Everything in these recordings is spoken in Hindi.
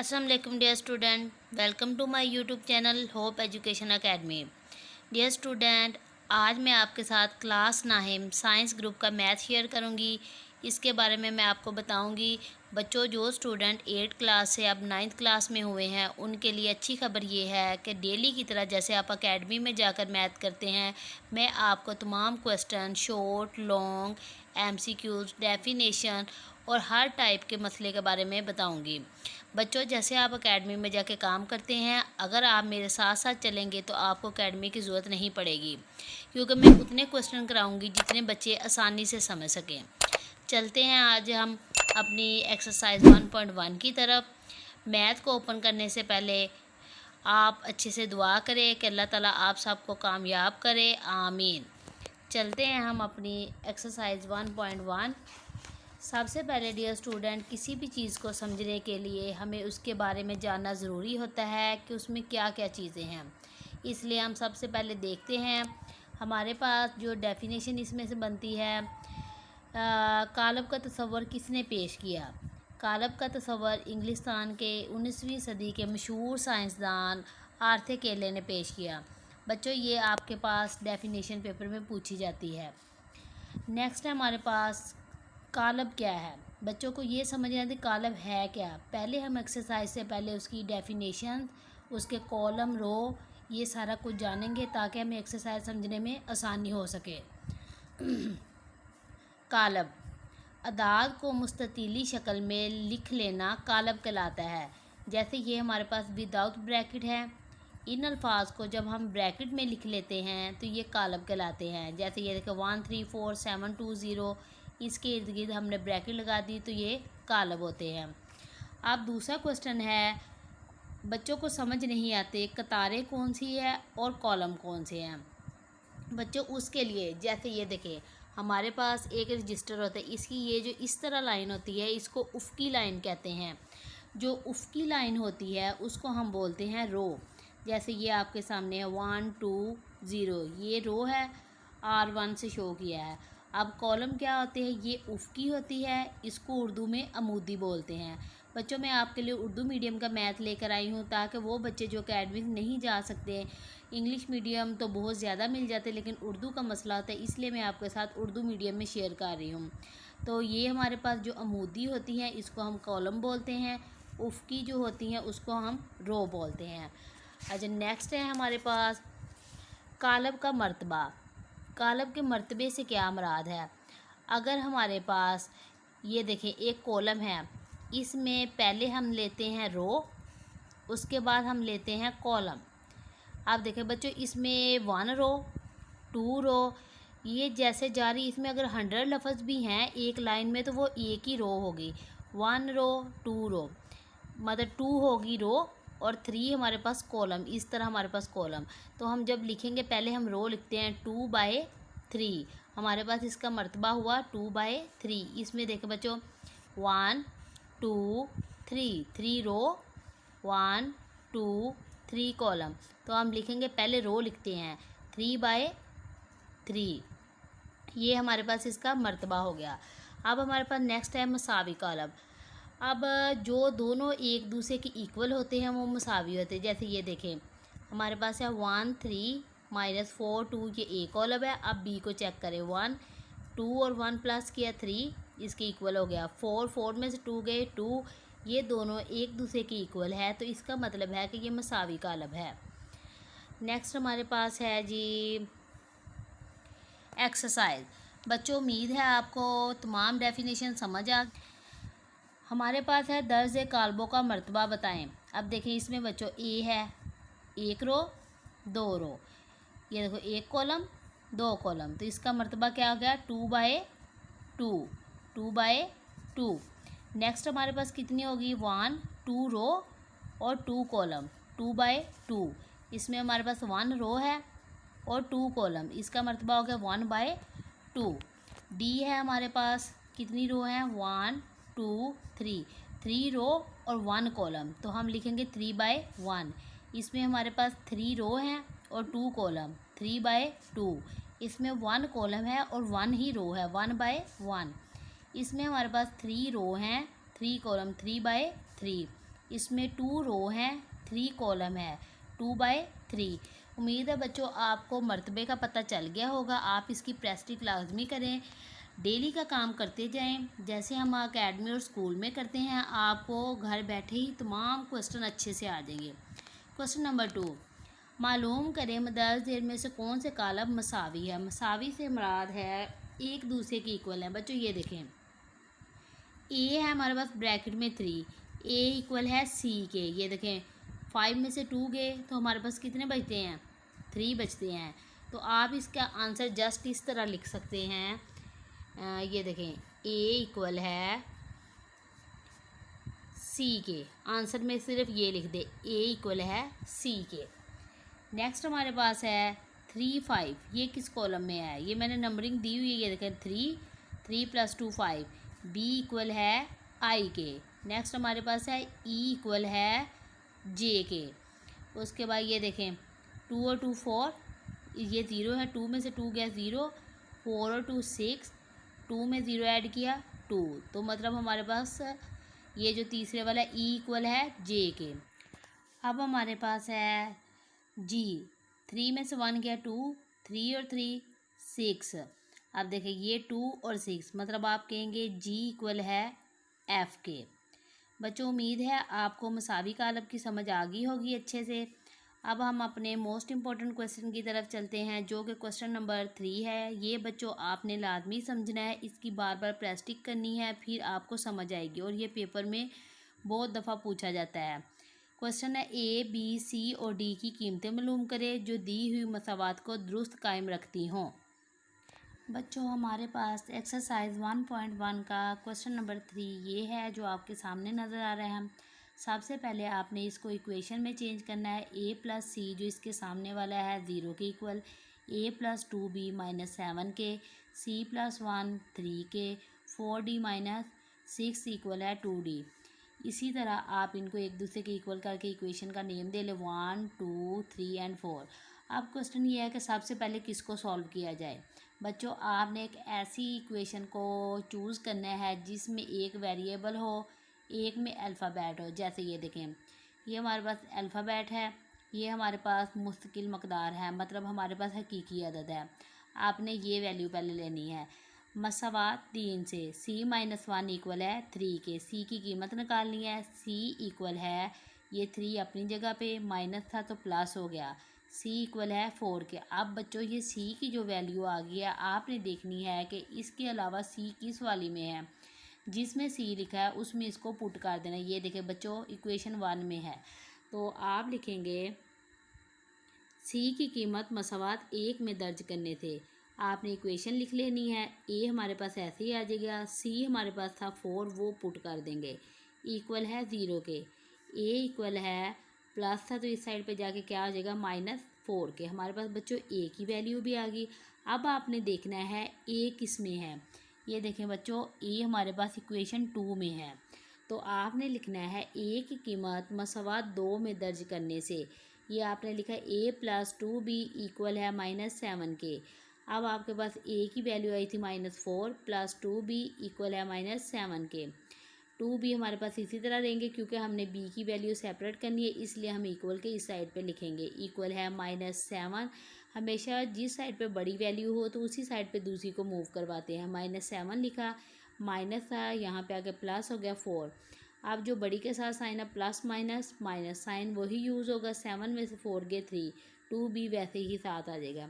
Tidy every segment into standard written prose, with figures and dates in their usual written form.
Assalamu alaikum dear student, welcome to my YouTube channel Hope Education Academy। Dear student, आज मैं आपके साथ क्लास 9 साइंस ग्रुप का मैथ शेयर करूंगी। इसके बारे में मैं आपको बताऊंगी। बच्चों, जो स्टूडेंट 8th क्लास से अब 9th क्लास में हुए हैं उनके लिए अच्छी खबर ये है कि डेली की तरह जैसे आप अकेडमी में जाकर मैथ करते हैं, मैं आपको तमाम question short, long, MCQs, definition और हर टाइप के मसले के बारे में बताऊंगी। बच्चों, जैसे आप अकेडमी में जाके काम करते हैं, अगर आप मेरे साथ साथ चलेंगे तो आपको अकेडमी की ज़रूरत नहीं पड़ेगी, क्योंकि मैं उतने क्वेश्चन कराऊंगी जितने बच्चे आसानी से समझ सकें। चलते हैं आज हम अपनी एक्सरसाइज 1.1 की तरफ। मैथ को ओपन करने से पहले आप अच्छे से दुआ करें कि अल्लाह ताला आप सबको कामयाब करे, आमीन। चलते हैं हम अपनी एक्सरसाइज 1.1। सबसे पहले डियर स्टूडेंट, किसी भी चीज़ को समझने के लिए हमें उसके बारे में जानना ज़रूरी होता है कि उसमें क्या क्या चीज़ें हैं। इसलिए हम सबसे पहले देखते हैं हमारे पास जो डेफिनेशन इसमें से बनती है। कालब का तस्वर किसने पेश किया? कालब का तस्वर इंग्लिस्तान के 19वीं सदी के मशहूर साइंसदान आर्थर केले ने पेश किया। बच्चों, ये आपके पास डेफिनेशन पेपर में पूछी जाती है। नेक्स्ट है हमारे पास कालब क्या है। बच्चों को ये समझना है कालब है क्या। पहले हम एक्सरसाइज से पहले उसकी डेफिनेशन, उसके कॉलम, रो, ये सारा कुछ जानेंगे ताकि हमें एक्सरसाइज समझने में आसानी हो सके। कालब, अदाद को मुस्ततीली शक्ल में लिख लेना कालब कहलाता है। जैसे ये हमारे पास विदाउट ब्रैकेट है, इन अल्फाज को जब हम ब्रैकेट में लिख लेते हैं तो ये कालब कहलाते हैं। जैसे ये देखो 1 3 4 7 2 0, इसके इर्द गिर्द हमने ब्रैकेट लगा दी तो ये कालब होते हैं। अब दूसरा क्वेश्चन है, बच्चों को समझ नहीं आते कतारें कौन सी है और कॉलम कौन से हैं। बच्चों, उसके लिए जैसे ये देखें हमारे पास एक रजिस्टर होता है, इसकी ये जो इस तरह लाइन होती है इसको उफ़क़ी लाइन कहते हैं। जो उफ़क़ी लाइन होती है उसको हम बोलते हैं रो। जैसे ये आपके सामने है 1 2 0, ये रो है, R1 से शो किया है। अब कॉलम क्या होते हैं? ये उफ़क़ी होती है, इसको उर्दू में अमूदी बोलते हैं। बच्चों, मैं आपके लिए उर्दू मीडियम का मैथ लेकर आई हूँ ताकि वो बच्चे जो अकेडमी नहीं जा सकते, इंग्लिश मीडियम तो बहुत ज़्यादा मिल जाते लेकिन उर्दू का मसला होता है, इसलिए मैं आपके साथ उर्दू मीडियम में शेयर कर रही हूँ। तो ये हमारे पास जो अमूदी होती हैं इसको हम कॉलम बोलते हैं, उफ़क़ी जो होती हैं उसको हम रो बोलते हैं। अच्छा, नेक्स्ट है हमारे पास कालब का मर्तबा। कालब के मर्तबे से क्या मुराद है? अगर हमारे पास ये देखें एक कॉलम है, इसमें पहले हम लेते हैं रो, उसके बाद हम लेते हैं कॉलम। आप देखें बच्चों, इसमें 1 रो 2 रो, ये जैसे जा रही, इसमें अगर 100 लफ्ज़ भी हैं एक लाइन में तो वो एक ही रो होगी। 1 रो 2 रो मतलब 2 होगी रो और 3 हमारे पास कॉलम। इस तरह हमारे पास कॉलम। तो हम जब लिखेंगे पहले हम रो लिखते हैं 2/3, हमारे पास इसका मर्तबा हुआ 2/3। इसमें देखें बच्चों 1 2 3, 3 रो 1 2 3 कॉलम। तो हम लिखेंगे पहले रो लिखते हैं 3/3, ये हमारे पास इसका मर्तबा हो गया। अब हमारे पास नेक्स्ट है मसावी कालब। अब जो दोनों एक दूसरे के इक्वल होते हैं वो मसावी होते हैं। जैसे ये देखें हमारे पास है 1 3 -4 2, ये ए कॉलम है। अब बी को चेक करें, 1 2 और 1 प्लस किया 3, इसके इक्वल हो गया। 4 में से 2 गए 2, ये दोनों एक दूसरे के इक्वल है तो इसका मतलब है कि ये मसावी कालब है। नेक्स्ट हमारे पास है जी एक्सरसाइज। बच्चों, उम्मीद है आपको तमाम डेफिनेशन समझ आ। हमारे पास है दर्ज कालबों का मर्तबा बताएं। अब देखें इसमें बच्चों ए है, 1 रो 2 रो, ये देखो 1 कॉलम 2 कॉलम, तो इसका मर्तबा क्या हो गया 2/2, 2/2। नेक्स्ट हमारे पास कितनी होगी 1 2 रो और 2 कॉलम, 2/2। इसमें हमारे पास 1 रो है और 2 कॉलम, इसका मर्तबा हो गया 1/2। डी है हमारे पास, कितनी रो हैं 1 2 3, 3 रो और 1 कॉलम, तो हम लिखेंगे 3/1। इसमें हमारे पास 3 रो हैं और 2 कॉलम, 3/2। इसमें 1 कॉलम है और 1 ही रो है, 1/1। इसमें हमारे पास 3 रो हैं, 3 कॉलम, 3/3। इसमें 2 रो हैं, 3 कॉलम है, 2/3। उम्मीद है बच्चों आपको मरतबे का पता चल गया होगा। आप इसकी प्रैक्टिस लाजमी करें, डेली का काम करते जाएं जैसे हम अकेडमी और स्कूल में करते हैं। आपको घर बैठे ही तमाम क्वेश्चन अच्छे से आ जाएंगे। क्वेश्चन नंबर 2, मालूम करें मदर्स ढेर में से कौन से कालम मसावी है। मसावी से मुराद है एक दूसरे के इक्वल है। बच्चों ये देखें, ए है हमारे पास ब्रैकेट में 3, ए इक्वल है सी के। ये देखें 5 में से 2 गए तो हमारे पास कितने बचते हैं, 3 बचते हैं। तो आप इसका आंसर जस्ट इस तरह लिख सकते हैं, ये देखें ए इक्वल है सी के। आंसर में सिर्फ ये लिख दे, ए इक्वल है सी के। नेक्स्ट हमारे पास है 3, 5। ये किस कॉलम में है, ये मैंने नंबरिंग दी हुई है। ये देखें 3 + 2 5, बी इक्वल है आई के। नेक्स्ट हमारे पास है ई इक्वल है जे के। उसके बाद ये देखें 2 और 2 4, ये 0 है, 2 में से 2 गया 0, 4 और 2 6, 2 में 0 ऐड किया 2। तो मतलब हमारे पास ये जो तीसरे वाला ई इक्वल है जे के। अब हमारे पास है जी, 3 में से 1 गया 2, 3 और 3 6। अब देखें ये 2 और 6, मतलब आप कहेंगे जी इक्वल है एफ़ के। बच्चों उम्मीद है आपको मसावी कालब की समझ आ गई होगी अच्छे से। अब हम अपने मोस्ट इम्पॉर्टेंट क्वेश्चन की तरफ चलते हैं, जो कि क्वेश्चन नंबर 3 है। ये बच्चों आपने लाजमी समझना है, इसकी बार बार प्रैक्टिस करनी है, फिर आपको समझ आएगी। और ये पेपर में बहुत दफ़ा पूछा जाता है। क्वेश्चन है ए, बी, सी और डी की कीमतें मालूम करें जो दी हुई मसावात को दुरुस्त कायम रखती हों। बच्चों हमारे पास एक्सरसाइज 1.1 का क्वेश्चन नंबर 3 ये है जो आपके सामने नज़र आ रहा है। सबसे पहले आपने इसको इक्वेशन में चेंज करना है। a + c जो इसके सामने वाला है 0 के इक्वल, a + 2b - 7 के, c + 1 3 के, 4d - 6 इक्वल है 2d। इसी तरह आप इनको एक दूसरे के इक्वल करके इक्वेशन का नेम दे ले, 1 2 3 एंड 4। अब क्वेश्चन ये है कि सबसे पहले किसको सॉल्व किया जाए। बच्चों आपने एक ऐसी इक्वेशन को चूज़ करना है जिसमें एक वेरिएबल हो, एक में अल्फ़ाबेट हो। जैसे ये देखें, ये हमारे पास अल्फ़ाबेट है, ये हमारे पास मुस्तकिल मकदार है, मतलब हमारे पास हकीकी अदद है। आपने ये वैल्यू पहले लेनी है। मसावात 3 से c - 1 इक्वल है 3 के। c की कीमत निकालनी है। c इक्वल है, ये 3 अपनी जगह पे, माइनस था तो प्लस हो गया, c इक्वल है 4 के। अब बच्चों ये c की जो वैल्यू आ गई है आपने देखनी है कि इसके अलावा c किस वाली में है। जिसमें c लिखा है उसमें इसको पुट कर देना। ये देखें बच्चों इक्वेशन 1 में है, तो आप लिखेंगे c की कीमत मसावात 1 में दर्ज करने थे। आपने इक्वेशन लिख लेनी है। a हमारे पास ऐसे ही आ जाएगा, c हमारे पास था 4, वो पुट कर देंगे, इक्वल है 0 के। a इक्वल है प्लस था तो इस साइड पे जाके क्या आ जाएगा, -4 के। हमारे पास बच्चों a की वैल्यू भी आ गई। अब आपने देखना है a किस में है। ये देखें बच्चों a हमारे पास इक्वेशन 2 में है, तो आपने लिखना है a की कीमत मसावात 2 में दर्ज करने से। ये आपने लिखा a + 2b इक्वल है -7 के। अब आपके पास a की वैल्यू आई थी -4 + 2b इक्वल है -7 के। 2b हमारे पास इसी तरह रहेंगे क्योंकि हमने b की वैल्यू सेपरेट करनी है, इसलिए हम इक्वल के इस साइड पे लिखेंगे। इक्वल है -7। हमेशा जिस साइड पे बड़ी वैल्यू हो तो उसी साइड पे दूसरी को मूव करवाते हैं। -7 लिखा, माइनस था, यहाँ पे आके प्लस हो गया 4। अब जो बड़ी के साथ साइन है प्लस माइनस, माइनस साइन वही यूज़ होगा। 7 में से 4 गए 3, 2b वैसे ही साथ आ जाएगा।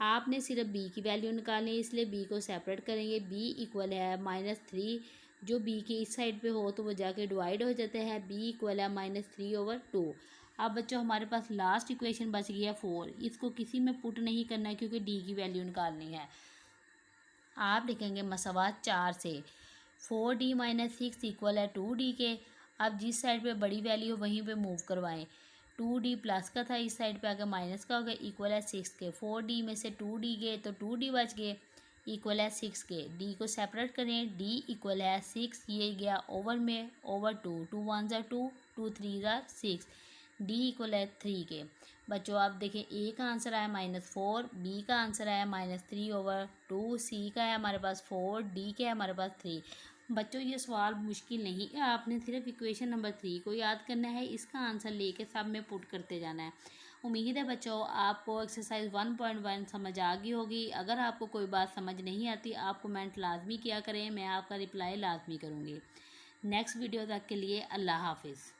आपने सिर्फ b की वैल्यू निकालनी है, इसलिए b को सेपरेट करेंगे। b इक्वल है -3, जो b के इस साइड पे हो तो वो जाके डिवाइड हो जाता है। b इक्वल है -3/2। अब बच्चों हमारे पास लास्ट इक्वेशन बच गई है 4। इसको किसी में पुट नहीं करना है क्योंकि d की वैल्यू निकालनी है। आप लिखेंगे मसावात 4 से 4d - 6 इक्वल है 2d के। अब जिस साइड पे बड़ी वैल्यू हो वहीं पे मूव करवाएं। 2d प्लस का था, इस साइड पे आके माइनस का हो गया, इक्वल है 6 के। 4d में से 2d गए तो 2d बच गए, इक्वल है 6 के। d को सेपरेट करें, d इक्वल है 6, ये गया ओवर में, ओवर 2, 2 1 ज़ा 2, 2 3 ज़ा 6, d इक्वल है 3 के। बच्चों आप देखें a का आंसर आया -4, b का आंसर आया -3/2, c का है हमारे पास 4, d का है हमारे पास 3। बच्चों ये सवाल मुश्किल नहीं है, आपने सिर्फ इक्वेशन नंबर 3 को याद करना है, इसका आंसर लेके सब में पुट करते जाना है। उम्मीद है बच्चों आपको एक्सरसाइज 1.1 समझ आ गई होगी। अगर आपको कोई बात समझ नहीं आती आप कमेंट लाजमी किया करें, मैं आपका रिप्लाई लाजमी करूँगी। नेक्स्ट वीडियो तक के लिए अल्लाह हाफिज़।